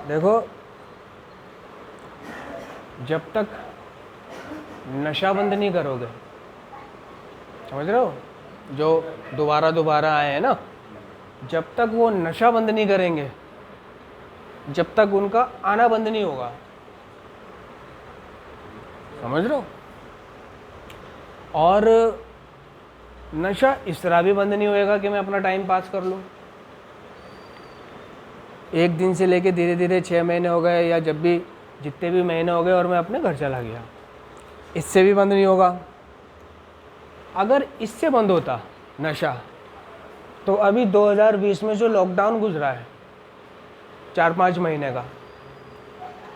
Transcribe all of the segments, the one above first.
देखो, जब तक नशा बंद नहीं करोगे, समझ रहे हो, जो दोबारा दोबारा आए हैं ना, जब तक वो नशा बंद नहीं करेंगे, जब तक उनका आना बंद नहीं होगा। समझ रहे हो? और नशा इस तरह भी बंद नहीं होएगा कि मैं अपना टाइम पास कर लूँ। एक दिन से लेके धीरे धीरे 6 महीने हो गए या जब भी जितने भी महीने हो गए और मैं अपने घर चला गया, इससे भी बंद नहीं होगा। अगर इससे बंद होता नशा, तो अभी 2020 में जो लॉकडाउन गुजरा है 4-5 महीने का,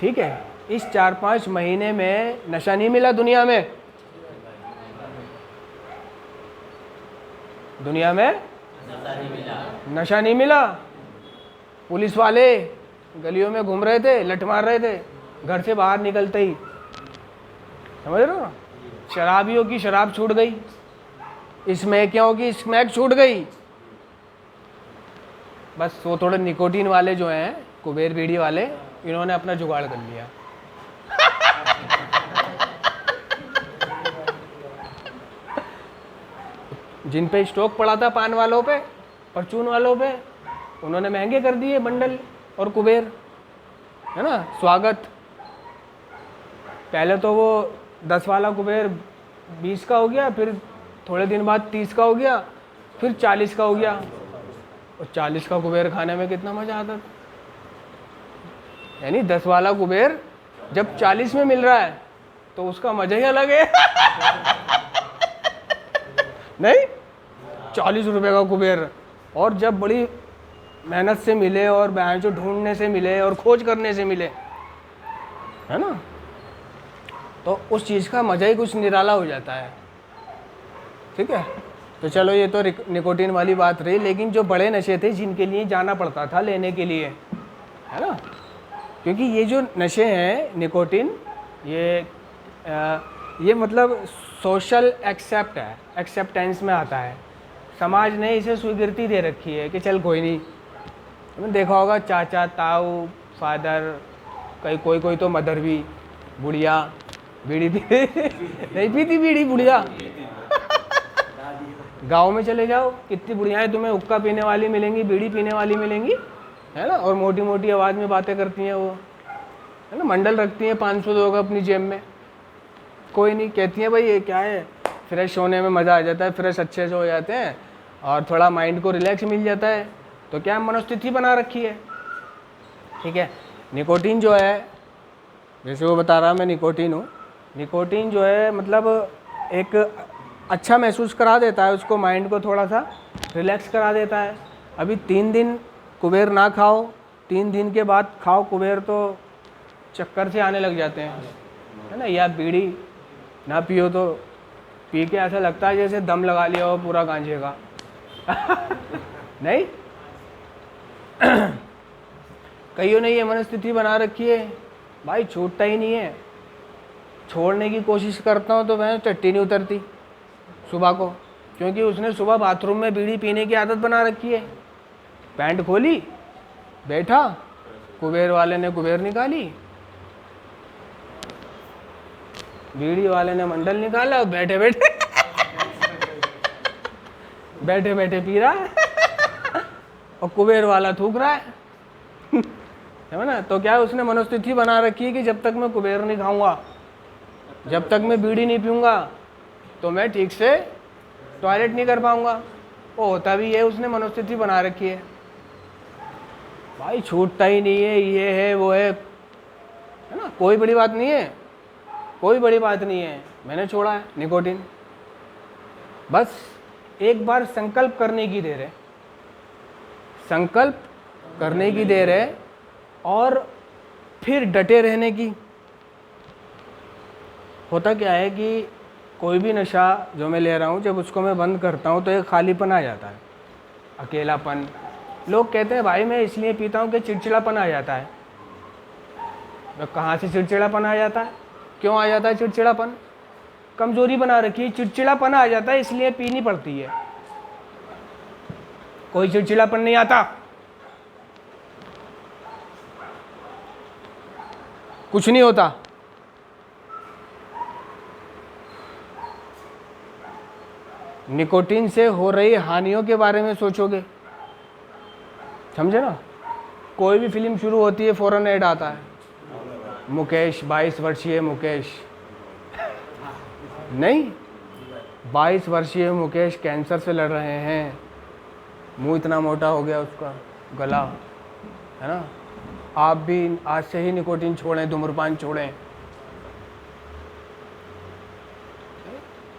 ठीक है, इस 4-5 महीने में नशा नहीं मिला दुनिया में। दुनिया में नशा नहीं मिला। पुलिस वाले गलियों में घूम रहे थे, लठ मार रहे थे घर से बाहर निकलते ही। समझ रहे हो ना? शराबियों की शराब छूट गई, स्मैकियों की स्मैक छूट गई। बस वो थोड़े निकोटीन वाले जो हैं, कुबेर बीड़ी वाले, इन्होंने अपना जुगाड़ कर लिया। जिन पे स्टॉक पड़ा था पान वालों पे, परचून वालों पे, उन्होंने महंगे कर दिए बंडल और कुबेर, है ना। स्वागत, पहले तो वो 10 वाला कुबेर 20 का हो गया, फिर थोड़े दिन बाद 30 का हो गया, फिर 40 का हो गया। और 40 का कुबेर खाने में कितना मज़ा आता था। यानी 10 वाला कुबेर जब 40 में मिल रहा है तो उसका मज़ा ही अलग है। नहीं, 40 रुपये का कुबेर, और जब बड़ी मेहनत से मिले और बहन जो ढूंढने से मिले और खोज करने से मिले, है ना, तो उस चीज़ का मज़ा ही कुछ निराला हो जाता है। ठीक है, तो चलो ये तो निकोटीन वाली बात रही। लेकिन जो बड़े नशे थे जिनके लिए जाना पड़ता था लेने के लिए, है ना, क्योंकि ये जो नशे हैं निकोटीन, ये मतलब सोशल एक्सेप्ट है, एक्सेप्टेंस में आता है। समाज ने इसे स्वीकृति दे रखी है कि चल कोई नहीं। तुमने देखा होगा चाचा, ताऊ, फादर, कोई तो मदर भी, बुढ़िया बीड़ी पी नहीं पीती बीड़ी बुढ़िया। गांव में चले जाओ, कितनी बुढ़ियाएं तुम्हें हुक्का पीने वाली मिलेंगी, बीड़ी पीने वाली मिलेंगी, है ना, और मोटी मोटी आवाज़ में बातें करती हैं वो, है ना, मंडल रखती हैं 500 का अपनी जेब में। कोई नहीं, कहती हैं भाई ये क्या है, फ्रेश होने में मज़ा आ जाता है, फ्रेश अच्छे से हो जाते हैं और थोड़ा माइंड को रिलैक्स मिल जाता है। तो क्या मनोस्थिति बना रखी है। ठीक है, निकोटीन जो है, जैसे वो बता रहा मैं निकोटीन हूँ, निकोटीन जो है मतलब एक अच्छा महसूस करा देता है उसको, माइंड को थोड़ा सा रिलैक्स करा देता है। अभी 3 दिन कुबेर ना खाओ, 3 दिन के बाद खाओ कुबेर, तो चक्कर से आने लग जाते हैं, है ना। या बीड़ी ना पियो तो पी के ऐसा लगता है जैसे दम लगा लिया हो पूरा गांजे का। नहीं, कईयों ने ये मनस्थिति बना रखी है, भाई छूटता ही नहीं है, छोड़ने की कोशिश करता हूँ तो मैं चट्टी नहीं उतरती सुबह को, क्योंकि उसने सुबह बाथरूम में बीड़ी पीने की आदत बना रखी है। पैंट खोली, बैठा, कुबेर वाले ने कुबेर निकाली, बीड़ी वाले ने मंडल निकाला, बैठे बैठे बैठे बैठे पी रहा है और कुबेर वाला थूक रहा है। है ना। तो क्या उसने मनोस्थिति बना रखी है कि जब तक मैं कुबेर नहीं खाऊंगा, जब तक मैं बीड़ी नहीं पीऊँगा, तो मैं ठीक से टॉयलेट नहीं कर पाऊँगा। वो होता भी है, उसने मनोस्थिति बना रखी है। भाई छूटता ही नहीं है, ये है वो है ना। कोई बड़ी बात नहीं है, कोई बड़ी बात नहीं है, मैंने छोड़ा है निकोटीन। बस एक बार संकल्प करने की देर है, संकल्प करने की देर है, और फिर डटे रहने की। होता क्या है कि कोई भी नशा जो मैं ले रहा हूँ, जब उसको मैं बंद करता हूँ तो एक खालीपन आ जाता है, अकेलापन। लोग कहते हैं भाई मैं इसलिए पीता हूँ कि चिड़चिड़ापन आ जाता है। तो कहाँ से चिड़चिड़ापन आ जाता है, क्यों आ जाता है चिड़चिड़ापन? कमजोरी बना रखी है, चिड़चिड़ापन आ जाता है इसलिए पीनी पड़ती है। कोई चिड़चिड़ापन नहीं आता, कुछ नहीं होता। निकोटीन से हो रही हानियों के बारे में सोचोगे, समझे ना। कोई भी फिल्म शुरू होती है फौरन ऐड आता है, मुकेश 22 वर्षीय मुकेश, नहीं 22 वर्षीय मुकेश कैंसर से लड़ रहे हैं, मुंह इतना मोटा हो गया उसका, गला, है ना। आप भी आज से ही निकोटीन छोड़ें, धूम्रपान छोड़ें।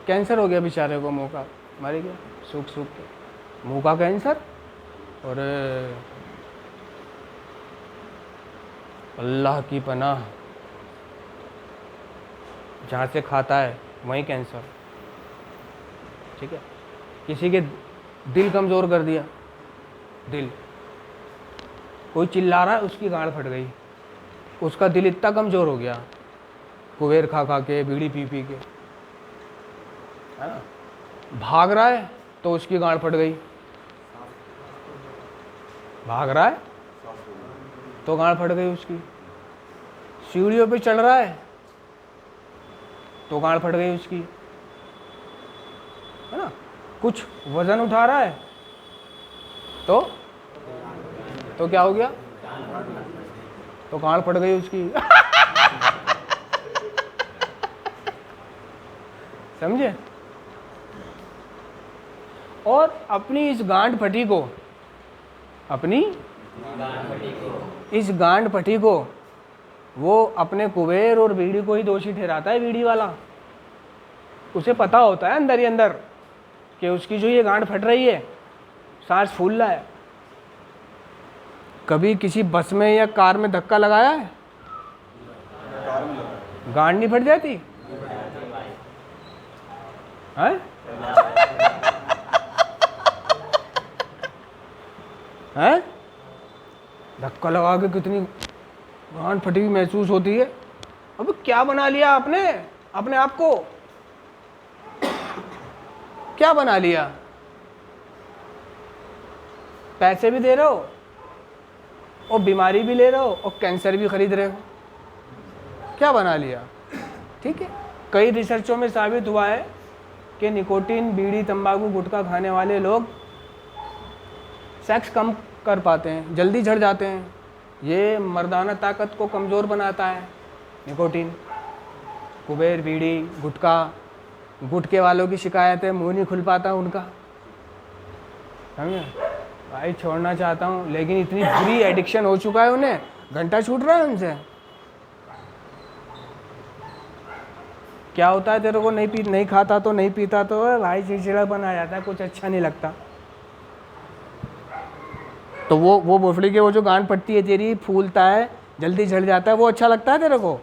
कैंसर हो गया बेचारे को, मुंह का, मर गया सूख सूख के, मुंह का कैंसर। और अल्लाह की पनाह, जहाँ से खाता है वहीं कैंसर, ठीक है। किसी के दिल कमज़ोर कर दिया, दिल, कोई चिल्ला रहा है, उसकी गांड फट गई, उसका दिल इतना कमज़ोर हो गया कुबेर खा खा के, बीड़ी पी पी के, है ना। भाग रहा है तो उसकी गांड फट गई, भाग रहा है तो गांड फट गई उसकी। सीढ़ियों पे चढ़ रहा है तो गांड फट गई उसकी, है ना। कुछ वजन उठा रहा है तो क्या हो गया, तो गांड फट गई उसकी। समझे। और अपनी इस गांड फटी को, अपनी इस गांड फटी को वो अपने कुबेर और बीड़ी को ही दोषी ठहराता है, बीड़ी वाला। उसे पता होता है अंदर ही अंदर कि उसकी जो ये गांड फट रही है, सांस फूल रहा है। कभी किसी बस में या कार में धक्का लगाया है, गांड नहीं फट जाती है? हैं? धक्का लगा के कितनी गांड फटी हुई महसूस होती है। अब क्या बना लिया आपने अपने आप को, क्या बना लिया। पैसे भी दे रहे हो और बीमारी भी ले रहे हो और कैंसर भी खरीद रहे हो, क्या बना लिया। ठीक है, कई रिसर्चों में साबित हुआ है कि निकोटीन, बीड़ी, तंबाकू, गुटखा खाने वाले लोग सेक्स कम कर पाते हैं, जल्दी झड़ जाते हैं। ये मर्दाना ताकत को कमज़ोर बनाता है निकोटीन। कुबेर, बीड़ी, गुटखा, गुटके वालों की शिकायत है, मुंह नहीं खुल पाता उनका, समझे भाई। छोड़ना चाहता हूँ लेकिन इतनी बुरी एडिक्शन हो चुका है उन्हें, घंटा छूट रहा है उनसे। क्या होता है, तेरे को नहीं खाता तो नहीं पीता तो भाई चिड़चिड़ापन आ जाता है, कुछ अच्छा नहीं लगता। तो वो बोफड़ी के वो जो गांड पड़ती है तेरी, फूलता है, जल्दी झड़ जाता है, वो अच्छा लगता है तेरे को?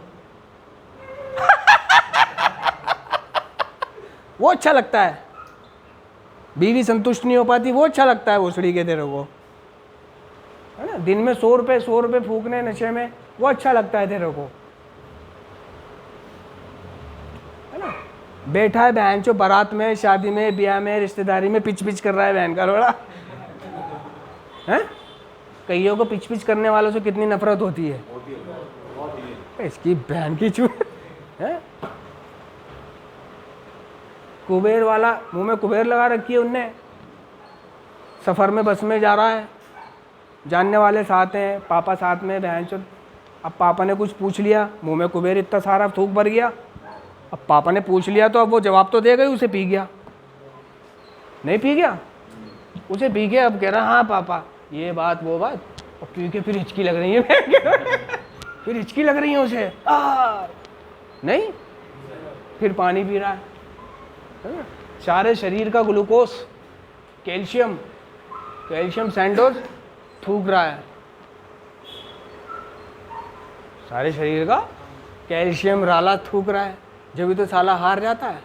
वो अच्छा लगता है? बीवी संतुष्ट नहीं हो पाती, वो अच्छा लगता है भोसड़ी के तेरे को, है ना। दिन में 100 रुपये फूकने नशे में, वो अच्छा लगता है तेरे को, है ना। बैठा है बहन चो बारात में, शादी में, ब्याह में, रिश्तेदारी में, पिच पिच कर रहा है बहन का लोड़ा, है। कईयों को पिच पिच करने वालों से कितनी नफरत होती है, इसकी बहन की चू, है। कुबेर वाला, मुंह में कुबेर लगा रखी है उनने, सफ़र में बस में जा रहा है, जानने वाले साथ हैं, पापा साथ में, बहन चो। अब पापा ने कुछ पूछ लिया, मुंह में कुबेर इतना सारा थूक भर गया। अब पापा ने पूछ लिया तो अब वो जवाब तो देगा ही, उसे पी गया, नहीं पी गया, उसे पी गया। अब कह रहा हाँ पापा ये बात वो बात, और पी के फिर हिचकी लग रही है फिर हिचकी लग रही है उसे, नहीं, फिर पानी पी रहा है। सारे शरीर का ग्लूकोज, कैल्शियम सैंडोज थूक रहा है, सारे शरीर का कैल्शियम राला थूक रहा है, जब भी तो साला हार जाता है।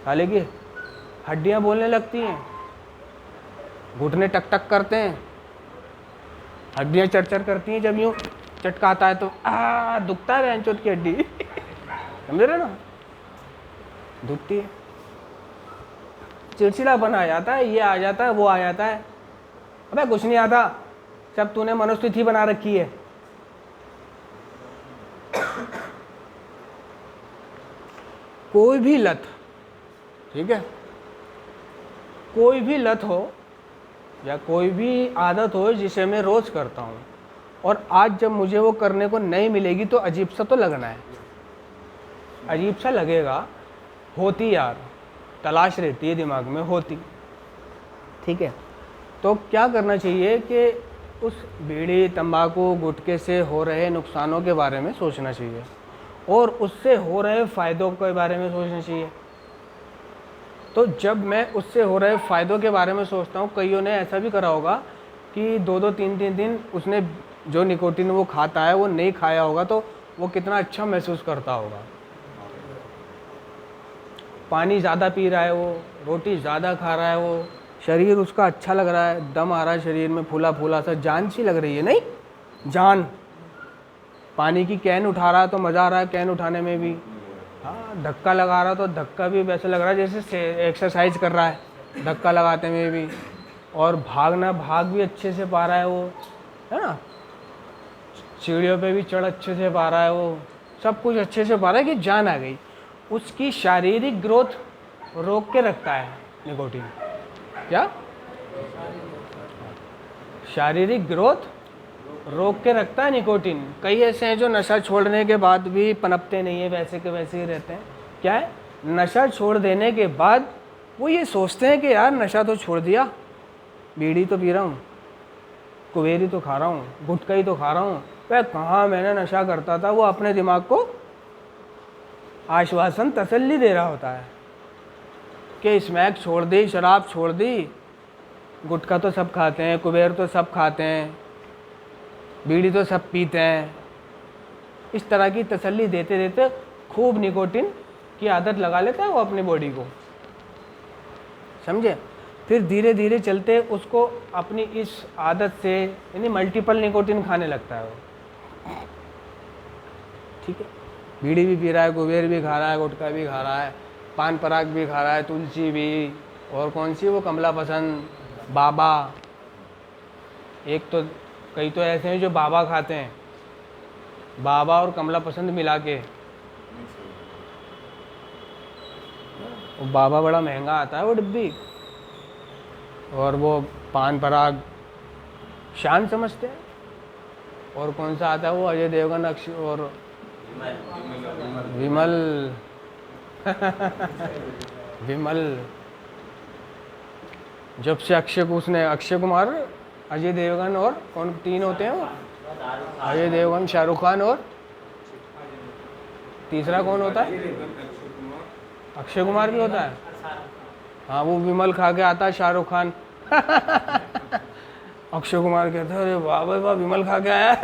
साले की हड्डियां बोलने लगती हैं, घुटने टक टक करते हैं, हड्डियां चरचर करती हैं, जब यूँ चटकाता है तो दुखता है बहनचोद की हड्डी, समझ रहे ना, दुखती है, चिड़चिड़ापन आ जाता है, ये आ जाता है, वो आ जाता है। अबे कुछ नहीं आता, सब तूने मनोस्थिति बना रखी है, कोई भी लत, ठीक है, कोई भी लत हो या कोई भी आदत हो जिसे मैं रोज़ करता हूँ और आज जब मुझे वो करने को नहीं मिलेगी तो अजीब सा तो लगना है, अजीब सा लगेगा, होती यार, तलाश रहती है दिमाग में, होती, ठीक है। तो क्या करना चाहिए कि उस बीड़ी तंबाकू गुटखे से हो रहे नुकसानों के बारे में सोचना चाहिए और उससे हो रहे फ़ायदों के बारे में सोचना चाहिए। तो जब मैं उससे हो रहे फ़ायदों के बारे में सोचता हूँ, कईयों ने ऐसा भी करा होगा कि 2-2 3-3 दिन उसने जो निकोटिन वो खाता है वो नहीं खाया होगा तो वो कितना अच्छा महसूस करता होगा। पानी ज़्यादा पी रहा है वो, रोटी ज़्यादा खा रहा है वो, शरीर उसका अच्छा लग रहा है, दम आ रहा है शरीर में, फूला फूला सा, जान सी लग रही है, नहीं जान। पानी की कैन उठा रहा है तो मज़ा आ रहा है कैन उठाने में भी, हाँ, धक्का लगा रहा तो धक्का भी वैसे लग रहा है जैसे एक्सरसाइज कर रहा है धक्का लगाते में भी, और भाग भी अच्छे से पा रहा है वो, है ना, सीढ़ियों पे भी चढ़ अच्छे से पा रहा है वो, सब कुछ अच्छे से पा रहा है कि जान आ गई। उसकी शारीरिक ग्रोथ रोक के रखता है निकोटीन। क्या? शारीरिक ग्रोथ रोक के रखता है निकोटीन। कई ऐसे हैं जो नशा छोड़ने के बाद भी पनपते नहीं है, वैसे के वैसे ही रहते हैं। क्या है, नशा छोड़ देने के बाद वो ये सोचते हैं कि यार नशा तो छोड़ दिया, बीड़ी तो पी रहा हूँ, कुबेरी तो खा रहा हूँ, गुटखा ही तो खा रहा हूँ, वह कहाँ मैंने नशा करता था। वो अपने दिमाग को आश्वासन तसल्ली दे रहा होता है कि स्मैक छोड़ दी, शराब छोड़ दी, गुटखा तो सब खाते हैं, कुबेर तो सब खाते हैं, बीड़ी तो सब पीते हैं। इस तरह की तसल्ली देते देते खूब निकोटिन की आदत लगा लेता है वो अपनी बॉडी को, समझे। फिर धीरे धीरे चलते उसको अपनी इस आदत से यानी मल्टीपल निकोटिन खाने लगता है वो, ठीक है। बीड़ी भी पी रहा है, कुबेर भी खा रहा है, गुटखा भी खा रहा है, पान पराग भी खा रहा है, तुलसी भी, और कौन सी वो कमला पसंद, बाबा। एक तो कई तो ऐसे हैं जो बाबा खाते हैं, बाबा और कमला पसंद मिला के। वो बाबा बड़ा महंगा आता है वो डिब्बी, और वो पान पराग शान समझते हैं। और कौन सा आता है वो अजय देवगन, अक्षय और विमल विमल। जब से अक्षय कुमार, अजय देवगन और कौन, तीन होते हैं वो, अजय देवगन, शाहरुख खान और तीसरा कौन होता है, अक्षय कुमार भी होता है। हाँ, वो विमल खा के आता है शाहरुख खान अक्षय कुमार कहता है अरे वाह भाई वाह, विमल खा के आया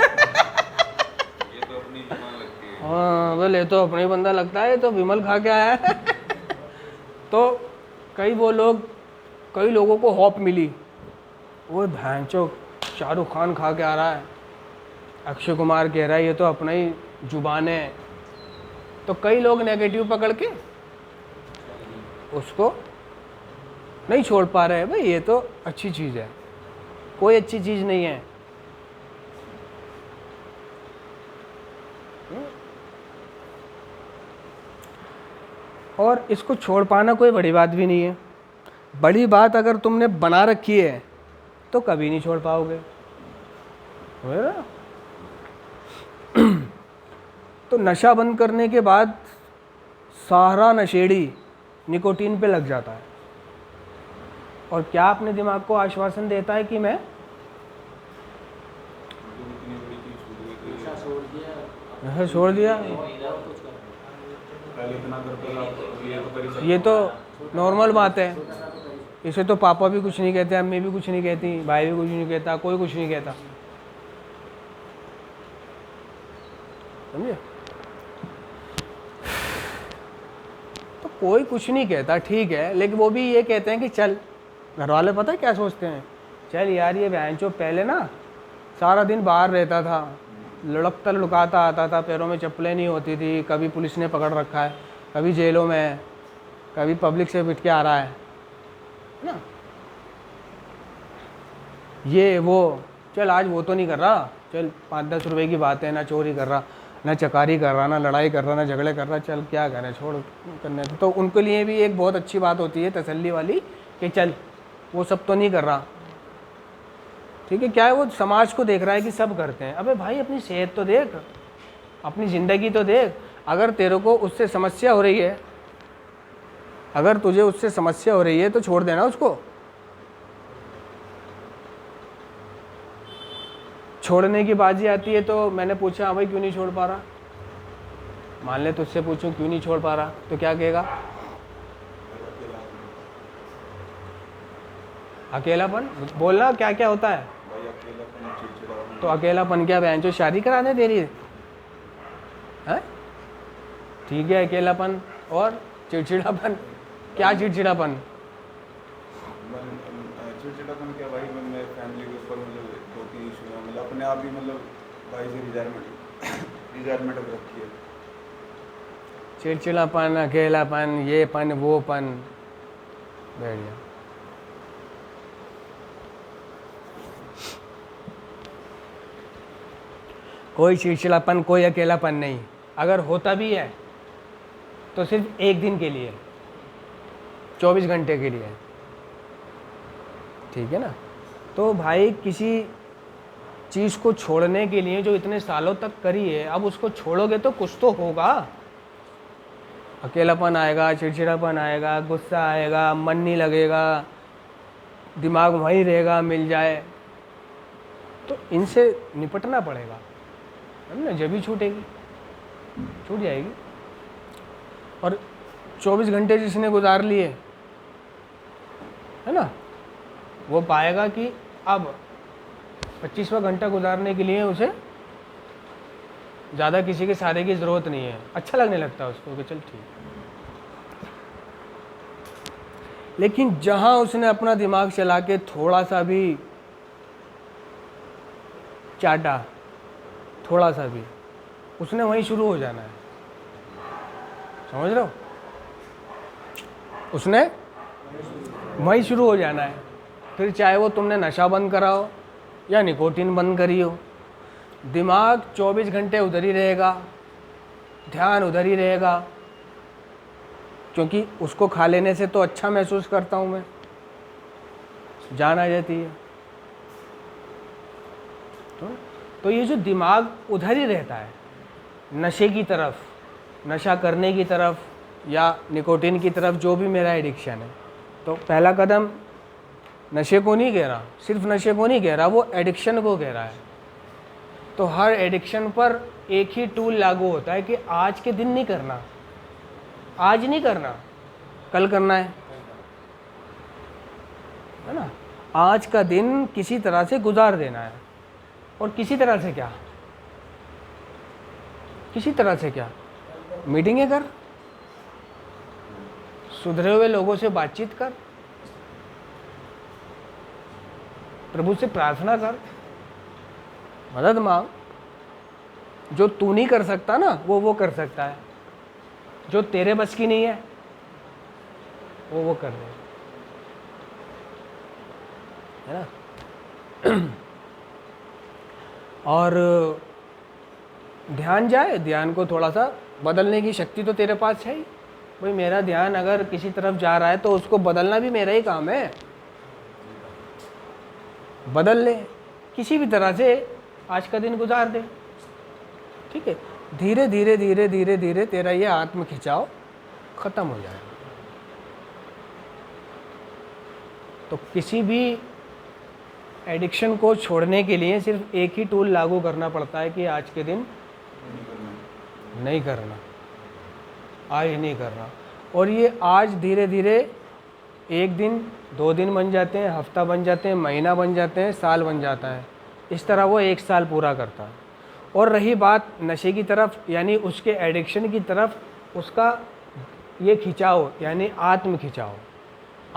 हाँ बोले तो अपने ही बंदा लगता है, तो विमल खा के आया है तो कई लोगों को होप मिली, वो भैंचो शाहरुख खान खा के आ रहा है, अक्षय कुमार कह रहा है ये तो अपना ही जुबान है। तो कई लोग नेगेटिव पकड़ के उसको नहीं छोड़ पा रहे हैं। भाई ये तो अच्छी चीज़ है, कोई अच्छी चीज़ नहीं है। और इसको छोड़ पाना कोई बड़ी बात भी नहीं है। बड़ी बात अगर तुमने बना रखी है तो कभी नहीं छोड़ पाओगे। तो नशा बंद करने के बाद सारा नशेड़ी निकोटीन पे लग जाता है और क्या अपने दिमाग को आश्वासन देता है कि मैं नशा छोड़ दिया। ये तो नॉर्मल बात है, इसे तो पापा भी कुछ नहीं कहते, अम्मी भी कुछ नहीं कहती, भाई भी कुछ नहीं कहता, कोई कुछ नहीं कहता, समझे। तो कोई कुछ नहीं कहता, ठीक है, लेकिन वो भी ये कहते हैं कि चल, घर वाले पता है क्या सोचते हैं, चल यार ये बहनचोद पहले ना सारा दिन बाहर रहता था, लुढ़कता लुढ़काता आता था, पैरों में चप्पलें नहीं होती थी, कभी पुलिस ने पकड़ रखा है, कभी जेलों में है, कभी पब्लिक से पिट के आ रहा है ना, ये वो, चल आज वो तो नहीं कर रहा, चल 5-10 रुपए की बात है ना, चोरी कर रहा, ना चकारी कर रहा, ना लड़ाई कर रहा, ना झगड़े कर रहा, चल क्या करें, छोड़ करने दो। तो उनके लिए भी एक बहुत अच्छी बात होती है तसल्ली वाली कि चल वो सब तो नहीं कर रहा, ठीक है। क्या है, वो समाज को देख रहा है कि सब करते हैं। अबे भाई अपनी सेहत तो देख, अपनी ज़िंदगी तो देख। अगर तेरे को उससे समस्या हो रही है, अगर तुझे उससे समस्या हो रही है तो छोड़ देना उसको। छोड़ने की बाजी आती है तो मैंने पूछा, हाँ भाई क्यों नहीं छोड़ पा रहा, मान ले तुझसे पूछूं क्यों नहीं छोड़ पा रहा, तो क्या कहेगा? अकेलापन। बोलना क्या क्या होता है। तो अकेलापन क्या बहन जो शादी कराने दे रही है? ठीक है, अकेलापन और चिड़चिड़ापन। क्या चिड़चिड़ापन? चिड़चिड़ापन क्या भाई, मैं फैमिली के ऊपर मतलब दो तीन इशू है, मतलब अपने आप ही मतलब भाई से रिटायरमेंट रखी है। चिड़चिड़ापन, अकेलापन, ये पन वो पन, बैठ गया। कोई चिड़चिड़ापन, कोई अकेलापन नहीं। अगर होता भी है तो सिर्फ एक दिन के लिए, 24 घंटे के लिए, ठीक है ना। तो भाई किसी चीज़ को छोड़ने के लिए जो इतने सालों तक करी है, अब उसको छोड़ोगे तो कुछ तो होगा। अकेलापन आएगा, चिड़चिड़ापन आएगा, गुस्सा आएगा, मन नहीं लगेगा, दिमाग वहीं रहेगा मिल जाए। तो इनसे निपटना पड़ेगा, है ना। जब भी छूटेगी, छूट जाएगी। और 24 घंटे जिसने गुजार लिए, है ना, वो पाएगा कि अब 25वां घंटा गुजारने के लिए उसे ज़्यादा किसी के सहारे की ज़रूरत नहीं है। अच्छा लगने लगता है उसको कि चल ठीक। लेकिन जहाँ उसने अपना दिमाग चला के थोड़ा सा भी चाटा, थोड़ा सा भी, उसने वहीं शुरू हो जाना है। समझ रहे हो? उसने वहीं शुरू हो जाना है। फिर चाहे वो तुमने नशा बंद कराओ या निकोटीन बंद करी हो, दिमाग 24 घंटे उधर ही रहेगा, ध्यान उधर ही रहेगा। क्योंकि उसको खा लेने से तो अच्छा महसूस करता हूँ मैं, जान आ जाती है। तो ये जो दिमाग उधर ही रहता है, नशे की तरफ, नशा करने की तरफ या निकोटीन की तरफ, जो भी मेरा एडिक्शन है। तो पहला कदम नशे को नहीं कह रहा, सिर्फ नशे को नहीं कह रहा, वो एडिक्शन को कह रहा है। तो हर एडिक्शन पर एक ही टूल लागू होता है कि आज के दिन नहीं करना, आज नहीं करना, कल करना है ना। आज का दिन किसी तरह से गुजार देना है। और किसी तरह से क्या? किसी तरह से क्या? मीटिंगें कर, सुधरे हुए लोगों से बातचीत कर, प्रभु से प्रार्थना कर, मदद मांग। जो तू नहीं कर सकता ना, वो कर सकता है। जो तेरे बस की नहीं है वो कर दे, है ना। और ध्यान जाए, ध्यान को थोड़ा सा बदलने की शक्ति तो तेरे पास है ही। भाई मेरा ध्यान अगर किसी तरफ जा रहा है तो उसको बदलना भी मेरा ही काम है। बदल ले, किसी भी तरह से आज का दिन गुजार दे, ठीक है। धीरे धीरे धीरे धीरे धीरे तेरा ये आत्म खिंचाव खत्म हो जाएगा। तो किसी भी एडिक्शन को छोड़ने के लिए सिर्फ एक ही टूल लागू करना पड़ता है कि आज के दिन नहीं करना, आज नहीं करना। और ये आज धीरे धीरे एक दिन, 2 दिन बन जाते हैं, हफ्ता बन जाते हैं, महीना बन जाते हैं, साल बन जाता है। इस तरह वो 1 साल पूरा करता है। और रही बात नशे की तरफ, यानी उसके एडिक्शन की तरफ, उसका ये खिंचाव यानी आत्म खिंचाव।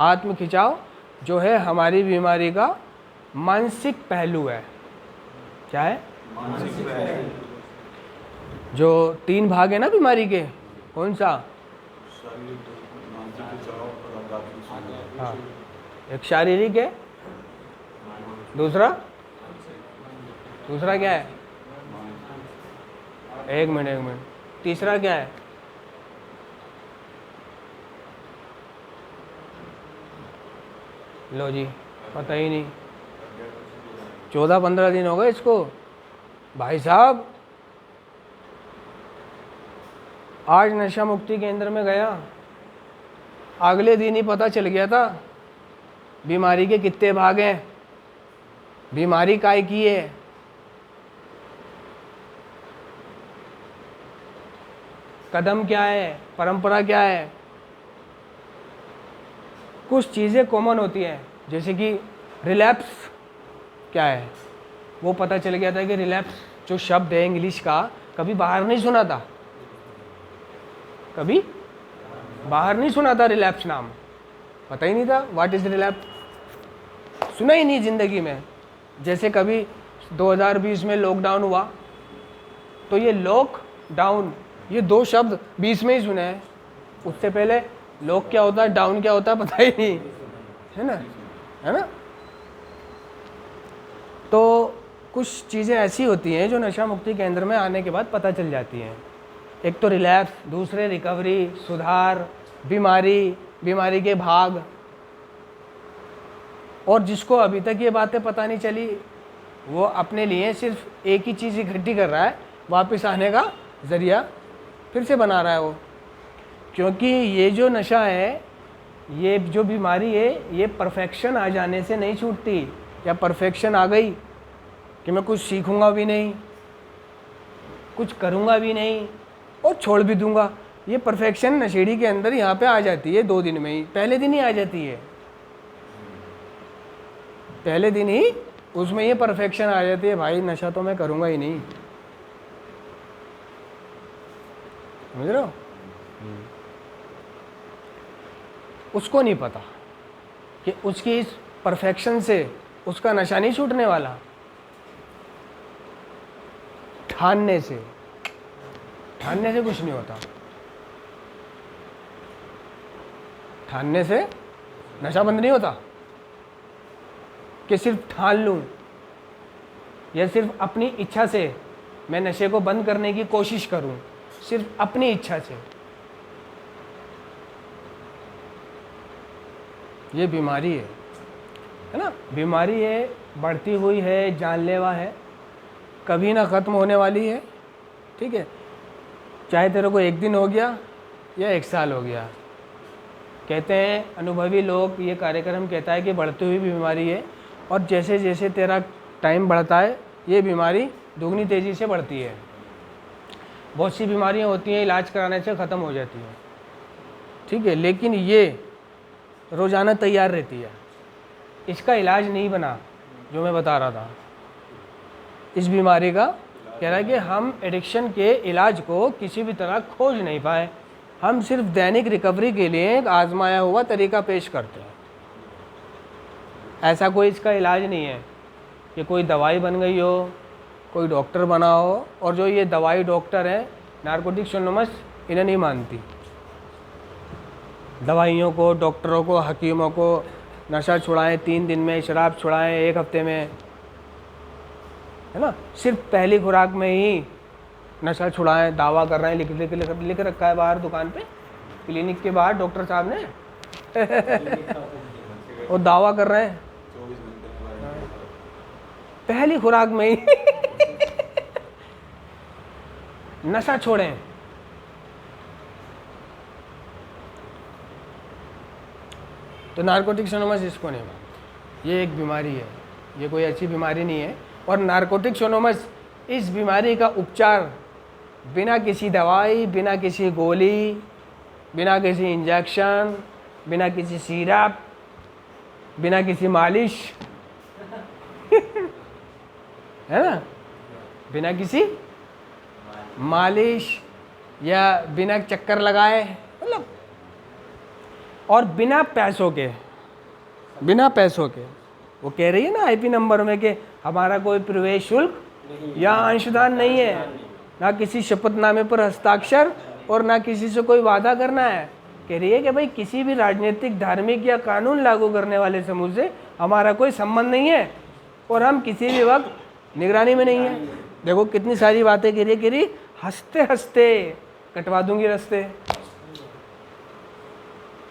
आत्म खिंचाव जो है हमारी बीमारी का मानसिक पहलू है। क्या है? मानसिक पहलू। जो 3 भाग है ना बीमारी के, कौन सा? शारीरिक, मानसिक खिंचाव और आध्यात्मिक सुकून। हाँ, एक शारीरिक है, दूसरा क्या है? एक मिनट, तीसरा क्या है? लो जी, पता ही नहीं। 14-15 दिन हो गए इसको। भाई साहब, आज नशा मुक्ति केंद्र में गया, अगले दिन ही पता चल गया था बीमारी के कितने भाग हैं, बीमारी काय की है। कदम क्या है, परंपरा क्या है। कुछ चीज़ें कॉमन होती हैं, जैसे कि रिलैप्स क्या है, वो पता चल गया था कि रिलैप्स जो शब्द है इंग्लिश का, कभी बाहर नहीं सुना था, कभी बाहर नहीं सुना था। रिलैप्स नाम पता ही नहीं था, व्हाट इज़ रिलैप्स, सुना ही नहीं ज़िंदगी में। जैसे कभी 2020 में लॉकडाउन हुआ, तो ये लॉकडाउन, ये 2 शब्द 20 में ही सुने हैं। उससे पहले लॉक क्या होता है, डाउन क्या होता है, पता ही नहीं, है ना, है ना। तो कुछ चीज़ें ऐसी होती हैं जो नशा मुक्ति केंद्र में आने के बाद पता चल जाती हैं। एक तो रिलैप्स, दूसरे रिकवरी, सुधार, बीमारी के भाग। और जिसको अभी तक ये बातें पता नहीं चली, वो अपने लिए सिर्फ एक ही चीज़ इकट्ठी कर रहा है, वापस आने का ज़रिया फिर से बना रहा है वो। क्योंकि ये जो नशा है, ये जो बीमारी है, ये परफेक्शन आ जाने से नहीं छूटती, या परफेक्शन आ गई कि मैं कुछ सीखूंगा भी नहीं, कुछ करूंगा भी नहीं और छोड़ भी दूंगा। ये परफेक्शन नशेड़ी के अंदर यहाँ पे आ जाती है 2 दिन में ही, पहले दिन ही आ जाती है, पहले दिन ही उसमें ये परफेक्शन आ जाती है, भाई नशा तो मैं करूंगा ही नहीं। समझ रहे हो? उसको नहीं पता कि उसकी इस परफेक्शन से उसका नशा नहीं छूटने वाला। ठानने से कुछ नहीं होता, ठानने से नशा बंद नहीं होता। कि सिर्फ ठान लूं या सिर्फ अपनी इच्छा से मैं नशे को बंद करने की कोशिश करूं, सिर्फ अपनी इच्छा से, ये बीमारी है ना। बीमारी है, बढ़ती हुई है, जानलेवा है, कभी ना ख़त्म होने वाली है। ठीक है, चाहे तेरे को 1 दिन हो गया या 1 साल हो गया। कहते हैं अनुभवी लोग, ये कार्यक्रम कहता है कि बढ़ती हुई बीमारी है, और जैसे जैसे तेरा टाइम बढ़ता है ये बीमारी दुगनी तेज़ी से बढ़ती है। बहुत सी बीमारियां होती हैं इलाज कराने से ख़त्म हो जाती हैं, ठीक है, लेकिन ये रोज़ाना तैयार रहती है। इसका इलाज नहीं बना जो मैं बता रहा था, इस बीमारी का कह रहा है कि हम एडिक्शन के इलाज को किसी भी तरह खोज नहीं पाए, हम सिर्फ दैनिक रिकवरी के लिए एक आजमाया हुआ तरीका पेश करते हैं। ऐसा कोई इसका इलाज नहीं है कि कोई दवाई बन गई हो, कोई डॉक्टर बना हो, और जो ये दवाई डॉक्टर है नारकोटिक्स एनोनिमस इन्हें नहीं मानती। दवाइयों को, डॉक्टरों को, हकीमों को नशा छुड़ाएं 3 दिन में, शराब छुड़ाएं 1 हफ्ते में, है ना। सिर्फ पहली खुराक में ही नशा छुड़ाएं दावा कर रहे हैं, लिख रखा है बाहर दुकान पे, क्लिनिक के बाहर डॉक्टर साहब ने वो दावा कर रहे हैं पहली खुराक में ही नशा छोड़ें। तो नारकोटिक्स एनोनिमस इसको नहीं मानते, ये एक बीमारी है, ये कोई अच्छी बीमारी नहीं है। और नारकोटिक्स एनोनिमस इस बीमारी का उपचार बिना किसी दवाई, बिना किसी गोली, बिना किसी इंजेक्शन, बिना किसी सिरप, बिना किसी मालिश है ना, बिना किसी मालिश या बिना चक्कर लगाए, मतलब, और बिना पैसों के, वो कह रही है ना आईपी नंबर में कि हमारा कोई प्रवेश शुल्क या अंशदान नहीं है, ना किसी शपथनामे पर हस्ताक्षर और ना किसी से कोई वादा करना है। कह रही है कि भाई किसी भी राजनीतिक, धार्मिक या कानून लागू करने वाले समूह से हमारा कोई संबंध नहीं है और हम किसी भी वक्त निगरानी में नहीं है। देखो कितनी सारी बातें कह रही, हंसते हंसते कटवा दूंगी रास्ते।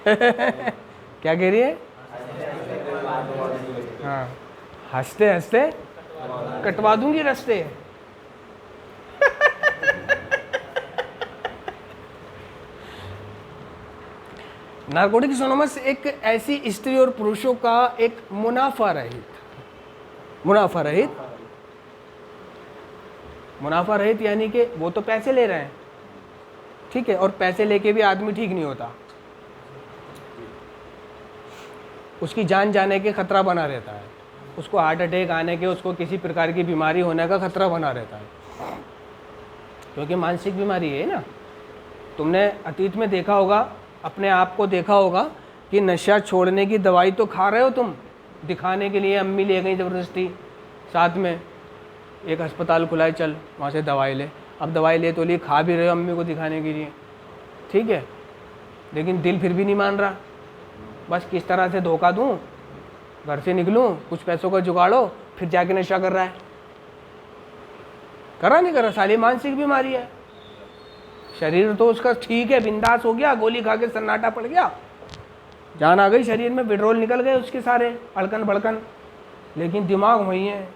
क्या कह रही है? हाँ, हंसते हंसते कटवा दूंगी रास्ते। नारकोटिक्स एनोनिमस एक ऐसी स्त्री और पुरुषों का एक मुनाफा रहित यानी कि वो तो पैसे ले रहे हैं, ठीक है, और पैसे लेके भी आदमी ठीक नहीं होता, उसकी जान जाने के खतरा बना रहता है, उसको हार्ट अटैक आने के, उसको किसी प्रकार की बीमारी होने का खतरा बना रहता है, क्योंकि मानसिक बीमारी है ना। तुमने अतीत में देखा होगा, अपने आप को देखा होगा कि नशा छोड़ने की दवाई तो खा रहे हो तुम, दिखाने के लिए अम्मी ले गई ज़बरदस्ती, साथ में एक अस्पताल खुला है, चल वहाँ से दवाई ले। अब दवाई ले तो लिए, खा भी रहे हो अम्मी को दिखाने के लिए, ठीक है, लेकिन दिल फिर भी नहीं मान रहा। बस किस तरह से धोखा दूँ, घर से निकलूँ, कुछ पैसों का जुगाड़ो, फिर जाके नशा कर रहा है। करा नहीं करा, साली मानसिक बीमारी है। शरीर तो उसका ठीक है, बिंदास हो गया, गोली खा के सन्नाटा पड़ गया, जान आ गई शरीर में, विड्रोल निकल गए उसके सारे अड़कन भड़कन, लेकिन दिमाग वही है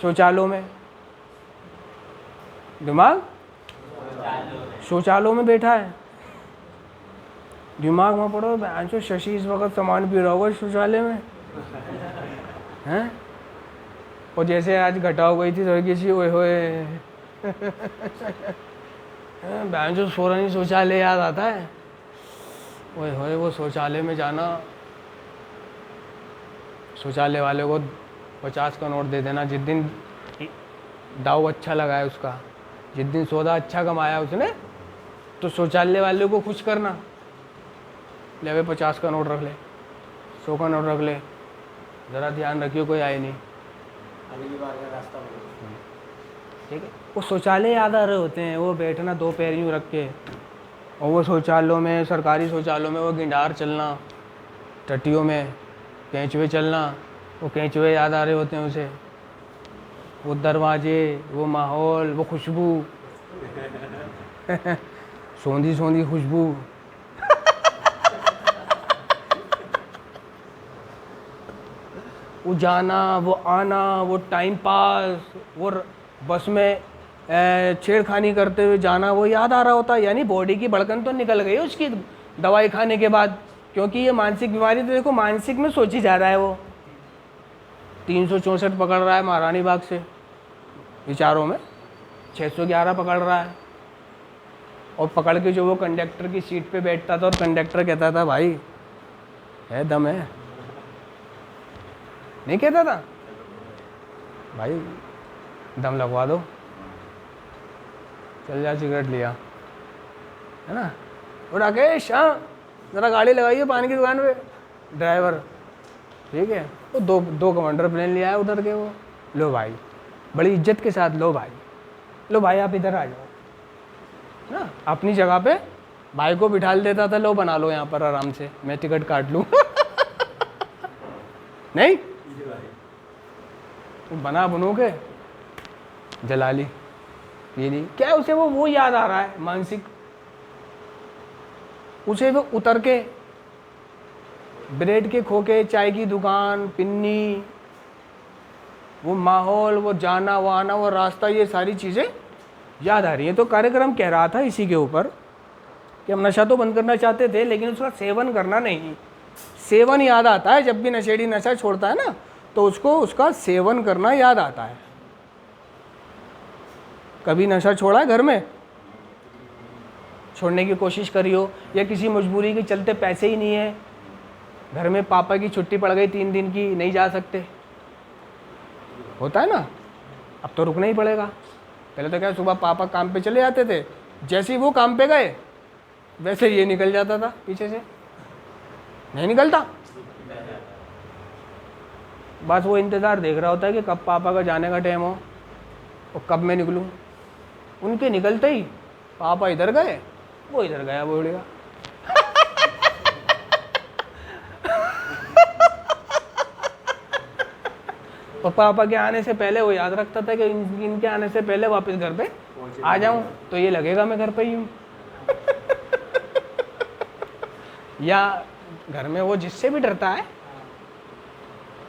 शौचालयों में, दिमाग शौचालयों में बैठा है। दिमाग में पड़ो, जो शशि इस वक्त सामान पी रहा होगा शौचालय में, हैं? और जैसे आज घटा हो गई थी थोड़ी किसी, ओए होए जो सोरनी शौचालय याद आता है, ओए होए वो शौचालय में जाना, शौचालय वाले को 50 का नोट दे देना, जिस दिन दाव अच्छा लगा है उसका, जिस दिन सौदा अच्छा कमाया उसने, तो शौचालय वाले को खुश करना, ले भाई 50 का नोट रख ले, 100 का नोट रख ले, ज़रा ध्यान रखियो कोई आए नहीं, अगली बार का रास्ता ठीक है। वो शौचालय याद आ रहे होते हैं, वो बैठना 2 पैर यूँ रख के, और वो शौचालयों में, सरकारी शौचालयों में वो गिंडार चलना, टट्टियों में कैंचुए चलना, वो कैंचुए याद आ रहे होते हैं उसे, वो दरवाजे, वो माहौल, वो खुशबू सौंधी सौंधी खुशबू वो जाना, वो आना, वो टाइम पास, वो बस में छेड़खानी करते हुए जाना, वो याद आ रहा होता है। यानी बॉडी की भड़कन तो निकल गई उसकी दवाई खाने के बाद, क्योंकि ये मानसिक बीमारी तो देखो मानसिक में सोची जा रहा है, वो 364 पकड़ रहा है महारानी बाग से विचारों में, 611 पकड़ रहा है, और पकड़ के जो वो कंडक्टर की सीट पे बैठता था और कंडक्टर कहता था भाई है दम है, नहीं कहता था भाई दम लगवा दो, चल जा सिगरेट लिया, है ना, और राकेश हाँ ज़रा गाड़ी लगाइए पानी की दुकान पे, ड्राइवर ठीक है, वो दो कमांडर प्लेन लिया है उधर के, वो लो भाई बड़ी इज्जत के साथ, लो भाई आप इधर आ जाओ ना, अपनी जगह पे भाई को बिठा देता था, लो बना लो यहाँ पर आराम से, मैं टिकट काट लूँ नहीं बना बनू के जला ली, ये नहीं क्या उसे वो याद आ रहा है मानसिक, उसे वो उतर के ब्रेड के खोके, चाय की दुकान, पिन्नी, वो माहौल, वो जाना, वो आना, वो रास्ता, ये सारी चीज़ें याद आ रही हैं। तो कार्यक्रम कह रहा था इसी के ऊपर कि हम नशा तो बंद करना चाहते थे, लेकिन उसका सेवन करना नहीं। सेवन याद आता है जब भी नशेड़ी नशा छोड़ता है ना, तो उसको उसका सेवन करना याद आता है। कभी नशा छोड़ा है घर में, छोड़ने की कोशिश करी हो, या किसी मजबूरी के चलते पैसे ही नहीं है, घर में पापा की छुट्टी पड़ गई 3 दिन की, नहीं जा सकते, होता है ना, अब तो रुकना ही पड़ेगा। पहले तो क्या सुबह पापा काम पे चले जाते थे, जैसे ही वो काम पे गए वैसे ये निकल जाता था पीछे से, नहीं निकलता, बस वो इंतज़ार देख रहा होता है कि कब पापा का जाने का टाइम हो और कब मैं निकलूं। उनके निकलते ही पापा इधर गए, वो इधर गया बुढ़िया और पापा के आने से पहले वो याद रखता था कि इनके आने से पहले वापस घर पे आ जाऊं तो ये लगेगा मैं घर पे ही हूँ। या घर में वो जिससे भी डरता है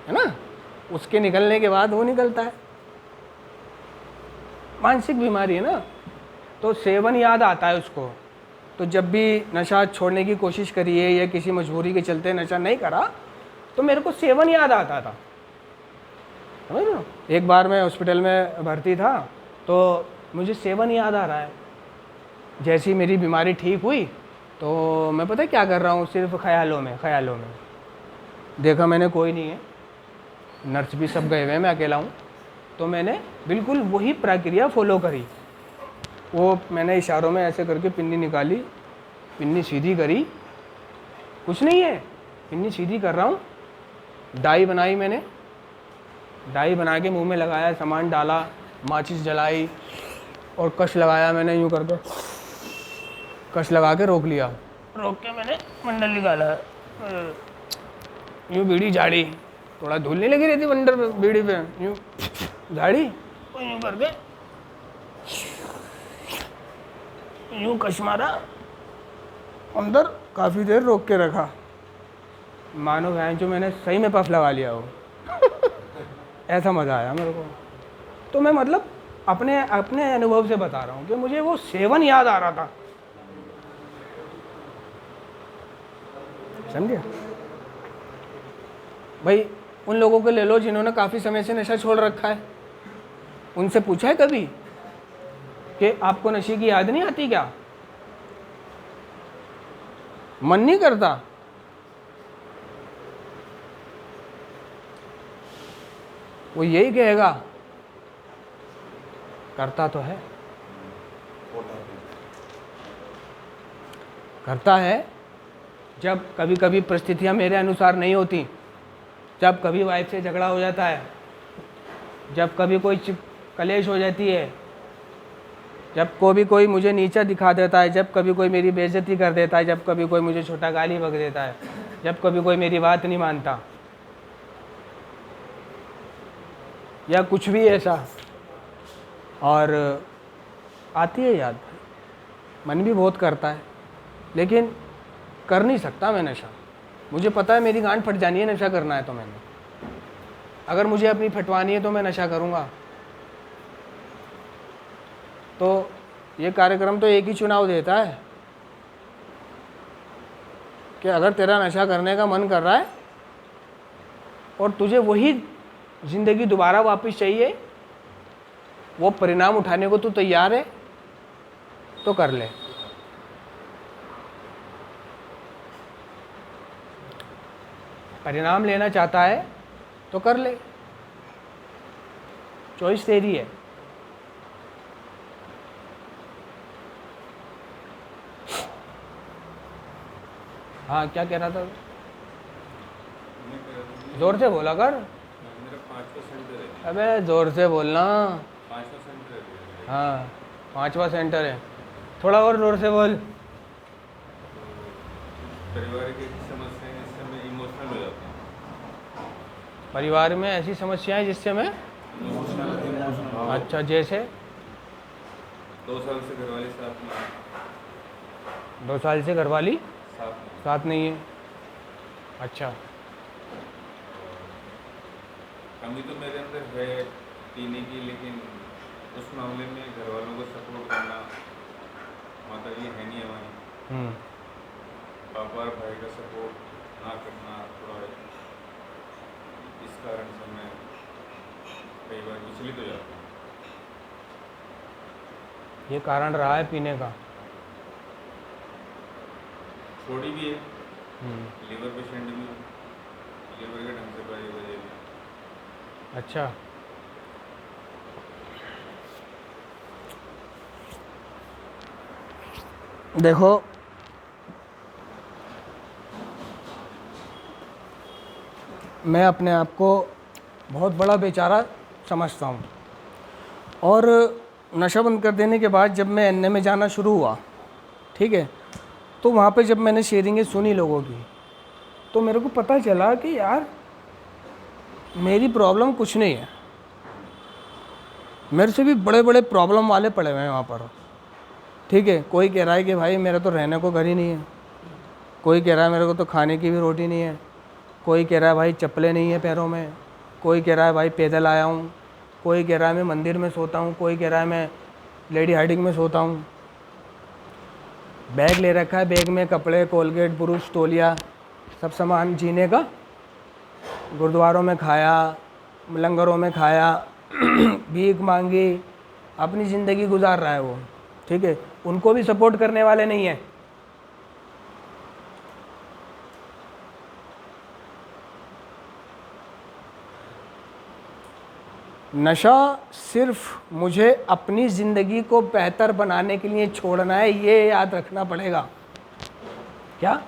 ना, उसके निकलने के बाद वो निकलता है। मानसिक बीमारी है ना, तो सेवन याद आता है उसको। तो जब भी नशा छोड़ने की कोशिश करी है या किसी मजबूरी के चलते नशा नहीं करा, तो मेरे को सेवन याद आता था, समझ रहे हो। एक बार मैं हॉस्पिटल में भर्ती था, तो मुझे सेवन याद आ रहा है। जैसी मेरी बीमारी ठीक हुई तो मैं पता है क्या कर रहा हूँ, सिर्फ ख्यालों में देखा मैंने कोई नहीं है, नर्स भी सब गए हुए हैं, मैं अकेला हूँ। तो मैंने बिल्कुल वही प्रक्रिया फॉलो करी। वो मैंने इशारों में ऐसे करके पिन्नी निकाली, पिन्नी सीधी करी, कुछ नहीं है, पिन्नी सीधी कर रहा हूँ। डाई बनाई मैंने, डाई बना के मुंह में लगाया, सामान डाला, माचिस जलाई और कश लगाया मैंने, यूँ करके कश लगा के रोक लिया। रोक के मैंने मंडल निकाला, यूँ बीड़ी झाड़ी, थोड़ा धूल नहीं लगी रहती मंडल पे, बीड़ी पे, यूँ झाड़ी और यूँ करके यूँ कश मारा, अंदर काफ़ी देर रोक के रखा। मानो भैन जो मैंने सही में पफ लगा लिया हो। ऐसा मज़ा आया मेरे को। तो मैं मतलब अपने अपने अनुभव से बता रहा हूँ कि मुझे वो सेवन याद आ रहा था, समझे भाई। उन लोगों को ले लो जिन्होंने काफ़ी समय से नशा छोड़ रखा है, उनसे पूछा है कभी कि आपको नशे की याद नहीं आती क्या, मन नहीं करता? वो यही कहेगा करता तो है, करता है। जब कभी कभी परिस्थितियां मेरे अनुसार नहीं होती, जब कभी वाइफ से झगड़ा हो जाता है, जब कभी कोई कलेश हो जाती है, जब कोई मुझे नीचा दिखा देता है, जब कभी कोई मेरी बेइज्जती कर देता है, जब कभी कोई मुझे छोटा गाली बक देता है, जब कभी कोई मेरी बात नहीं मानता या कुछ भी ऐसा, और आती है याद। मन भी बहुत करता है, लेकिन कर नहीं सकता मैं नशा। मुझे पता है मेरी गांड फट जानी है नशा करना है तो मैंने, अगर मुझे अपनी फटवानी है तो मैं नशा करूँगा। तो ये कार्यक्रम तो एक ही चुनाव देता है कि अगर तेरा नशा करने का मन कर रहा है और तुझे वही ज़िंदगी दोबारा वापस चाहिए, वो परिणाम उठाने को तू तैयार है, तो कर ले। परिणाम लेना चाहता है तो कर ले, चॉइस तेरी है। हाँ, क्या कह रहा था? जोर से बोला कर। मेरा 5% है। अबे जोर से बोलना। 5% है। हाँ, 5वां सेंटर है, थोड़ा और जोर से बोल। परिवार की समस्या है, इससे मैं इमोशनल हो जाता हूँ। परिवार में ऐसी समस्याएं जिससे मैं, अच्छा, जैसे 2 साल से घरवाली साथ में 2 साल से घरवाली साथ साथ नहीं है। अच्छा, कमी तो मेरे अंदर है पीने की, लेकिन उस मामले में घर वालों को सपोर्ट करना, माता ये है नहीं हमारी, पापा और भाई का सपोर्ट ना करना, थोड़ा इस कारण से मैं कई बार विचलित हो जाता हूँ। ये कारण रहा है पीने का। छोड़ी भी है, लीवर पेशेंट भी हूँ, लीवर के ढंग से पाई वजह भी। अच्छा, देखो मैं अपने आप को बहुत बड़ा बेचारा समझता हूँ, और नशा बंद कर देने के बाद जब मैं एनए में जाना शुरू हुआ, ठीक है, तो वहाँ पे जब मैंने शेयरिंगें सुनी लोगों की, तो मेरे को पता चला कि यार मेरी प्रॉब्लम कुछ नहीं है, मेरे से भी बड़े बड़े प्रॉब्लम वाले पड़े हुए हैं वहाँ पर, ठीक है। कोई कह रहा है कि भाई मेरा तो रहने को घर ही नहीं है, कोई कह रहा है मेरे को तो खाने की भी रोटी नहीं है, कोई कह रहा है भाई चप्पलें नहीं है पैरों में, कोई कह रहा है भाई पैदल आया हूँ, कोई कह रहा है मैं मंदिर में सोता हूँ, कोई कह रहा है मैं लेडी हाइडिंग में सोता हूँ। बैग ले रखा है, बैग में कपड़े, कोलगेट, ब्रश, तौलिया, सब सामान जीने का। गुरुद्वारों में खाया, लंगरों में खाया, भीख मांगी, अपनी ज़िंदगी गुजार रहा है वो, ठीक है। उनको भी सपोर्ट करने वाले नहीं है। नशा सिर्फ मुझे अपनी ज़िंदगी को बेहतर बनाने के लिए छोड़ना है, ये याद रखना पड़ेगा। क्या?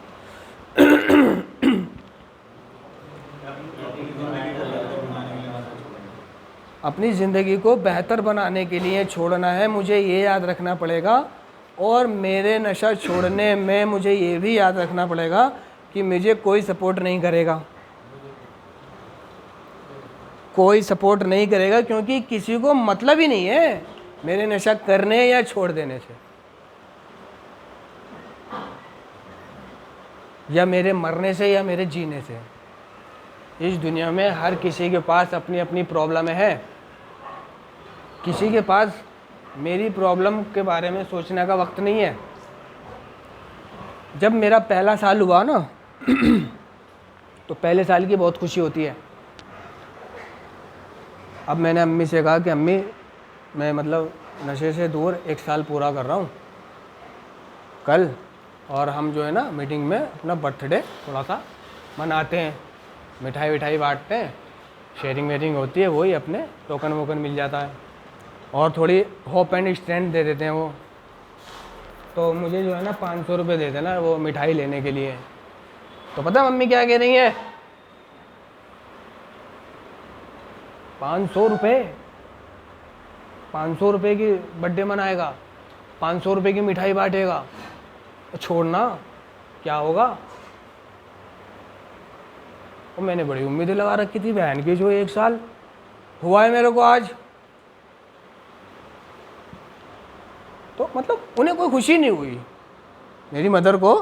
अपनी ज़िंदगी को बेहतर बनाने के लिए छोड़ना है, मुझे ये याद रखना पड़ेगा। और मेरे नशा छोड़ने में मुझे ये भी याद रखना पड़ेगा कि मुझे कोई सपोर्ट नहीं करेगा, कोई सपोर्ट नहीं करेगा, क्योंकि किसी को मतलब ही नहीं है मेरे नशा करने या छोड़ देने से, या मेरे मरने से या मेरे जीने से। इस दुनिया में हर किसी के पास अपनी अपनी प्रॉब्लम है। किसी के पास मेरी प्रॉब्लम के बारे में सोचने का वक्त नहीं है। जब मेरा पहला साल हुआ ना तो पहले साल की बहुत खुशी होती है। अब मैंने अम्मी से कहा कि अम्मी मैं मतलब नशे से दूर 1 साल पूरा कर रहा हूँ कल, और हम जो है ना मीटिंग में अपना बर्थडे थोड़ा सा मनाते हैं, मिठाई विठाई बांटते हैं, शेयरिंग वेयरिंग होती है, वही अपने टोकन वोकन मिल जाता है, और थोड़ी होप एंड स्ट्रेंथ दे देते हैं वो। तो मुझे जो है ना 500 रुपये दे देना वो मिठाई लेने के लिए। तो पता है मम्मी क्या कह रही है? 500 रुपये, 500 रुपये की बर्थडे मनाएगा, 500 रुपये की मिठाई बांटेगा, तो छोड़ना क्या होगा। और मैंने बड़ी उम्मीदें लगा रखी थी बहन की, जो 1 साल हुआ है मेरे को आज, तो मतलब उन्हें कोई खुशी नहीं हुई। मेरी मदर को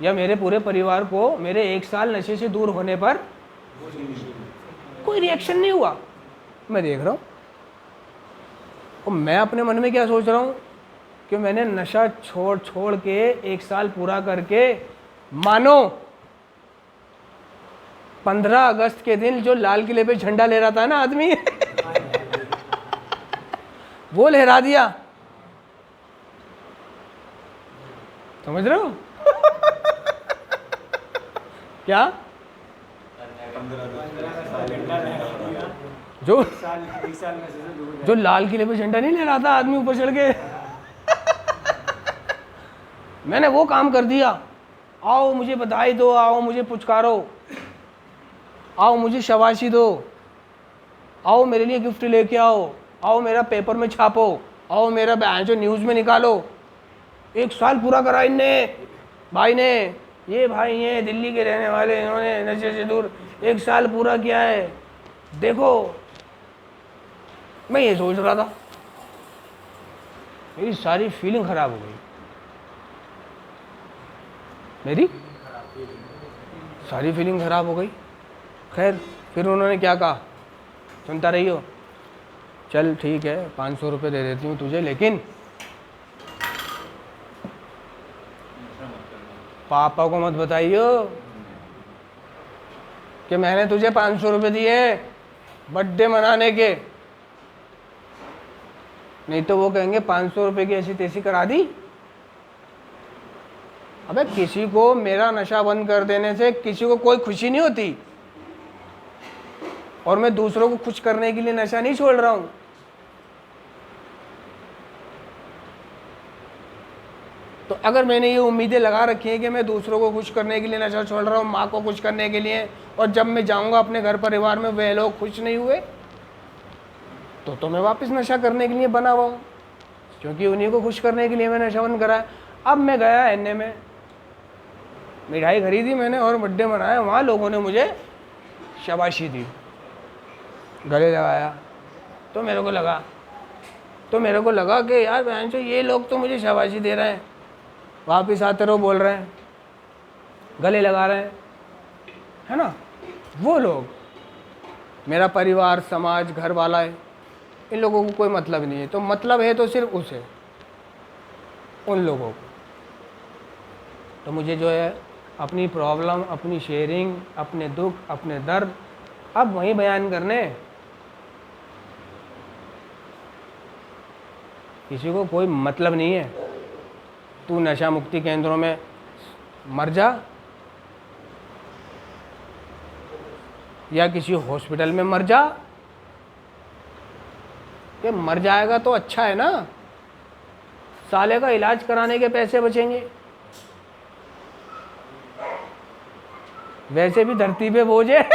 या मेरे पूरे परिवार को मेरे 1 साल नशे से दूर होने पर कोई रिएक्शन नहीं हुआ। मैं देख रहा हूँ और मैं अपने मन में क्या सोच रहा हूँ कि मैंने नशा छोड़ के 1 साल पूरा करके, मानो 15 अगस्त के दिन जो लाल किले पे झंडा ले रहा था ना आदमी वो लहरा दिया। समझ रहे हो? क्या? जो लाल किले पे झंडा नहीं ले रहा था आदमी ऊपर चढ़ के मैंने वो काम कर दिया। आओ मुझे बधाई दो, आओ मुझे पुचकारो, आओ मुझे शाबाशी दो, आओ मेरे लिए गिफ्ट लेके आओ, आओ मेरा पेपर में छापो, आओ मेरा बयान जो न्यूज़ में निकालो। 1 साल पूरा करा इनने, भाई ने, ये भाई हैं दिल्ली के रहने वाले, इन्होंने नशे से दूर 1 साल पूरा किया है, देखो। मैं ये सोच रहा था, मेरी सारी फीलिंग ख़राब हो गई, मेरी सारी फीलिंग ख़राब हो गई। खैर फिर उन्होंने क्या कहा, सुनता रही हो, चल ठीक है 500 रुपये दे देती हूँ तुझे, लेकिन पापा को मत बताइयो कि मैंने तुझे 500 रुपये दिए बर्थडे मनाने के, नहीं तो वो कहेंगे 500 रुपये की ऐसी तैसी करा दी। अबे किसी को मेरा नशा बंद कर देने से किसी को कोई खुशी नहीं होती, और मैं दूसरों को खुश करने के लिए नशा नहीं छोड़ रहा हूं। तो अगर मैंने ये उम्मीदें लगा रखी हैं कि मैं दूसरों को खुश करने के लिए नशा छोड़ रहा हूँ, माँ को खुश करने के लिए, और जब मैं जाऊँगा अपने घर परिवार में वे लोग खुश नहीं हुए, तो मैं वापस नशा करने के लिए बना हुआ हूँ, क्योंकि उन्हीं को खुश करने के लिए मैंने नशा बंद करा है। अब मैं गया एनए में, मिठाई खरीदी मैंने और बर्थडे मनाया, वहाँ लोगों ने मुझे शाबाशी दी, गले लगाया, तो मेरे को लगा कि यार बहन चो ये लोग तो मुझे शाबाशी दे रहे हैं, वापस आते रहो बोल रहे हैं, गले लगा रहे हैं, है ना। वो लोग, मेरा परिवार, समाज, घर वाला है, इन लोगों को कोई मतलब नहीं है। तो मतलब है तो सिर्फ उसे, उन लोगों को। तो मुझे जो है अपनी प्रॉब्लम, अपनी शेयरिंग, अपने दुख, अपने दर्द अब वहीं बयान करने। किसी को कोई मतलब नहीं है। तू नशा मुक्ति केंद्रों में मर जा या किसी हॉस्पिटल में मर जा, ये मर जाएगा तो अच्छा है ना, साले का इलाज कराने के पैसे बचेंगे। वैसे भी धरती पे बोझ है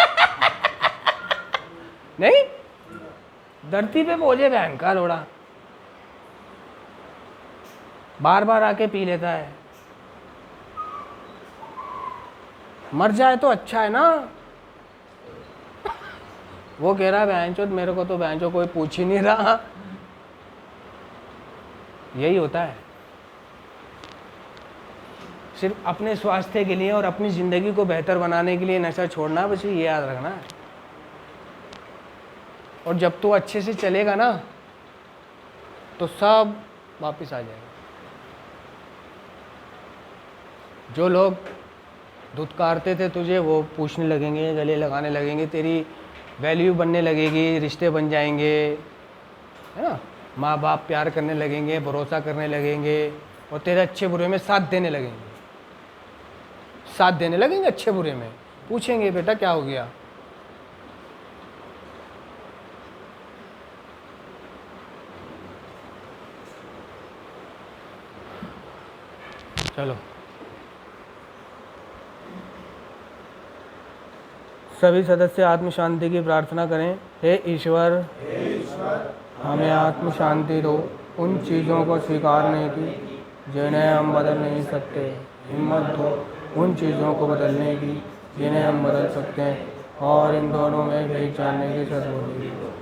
नहीं, धरती पे बोझ है बहन का लोड़ा, बार बार आके पी लेता है। मर जाए तो अच्छा है ना। वो कह रहा है बहनचोद मेरे को तो बहनचोद कोई पूछ ही नहीं रहा। यही होता है। सिर्फ अपने स्वास्थ्य के लिए और अपनी ज़िंदगी को बेहतर बनाने के लिए नशा छोड़ना, बस ये याद रखना है। और जब तो अच्छे से चलेगा ना तो सब वापस आ जाएगा। जो लोग धुतकारते थे तुझे वो पूछने लगेंगे, गले लगाने लगेंगे, तेरी वैल्यू बनने लगेगी, रिश्ते बन जाएंगे, है ना। माँ बाप प्यार करने लगेंगे, भरोसा करने लगेंगे और तेरे अच्छे बुरे में साथ देने लगेंगे, अच्छे बुरे में। पूछेंगे बेटा क्या हो गया, चलो सभी सदस्य आत्म शांति की प्रार्थना करें। हे ईश्वर, हमें आत्म शांति दो, उन चीज़ों को स्वीकारने की जिन्हें हम बदल नहीं सकते, हिम्मत दो उन चीज़ों को बदलने की जिन्हें हम बदल सकते हैं, और इन दोनों में भेद जानने की सद्बुद्धि दो।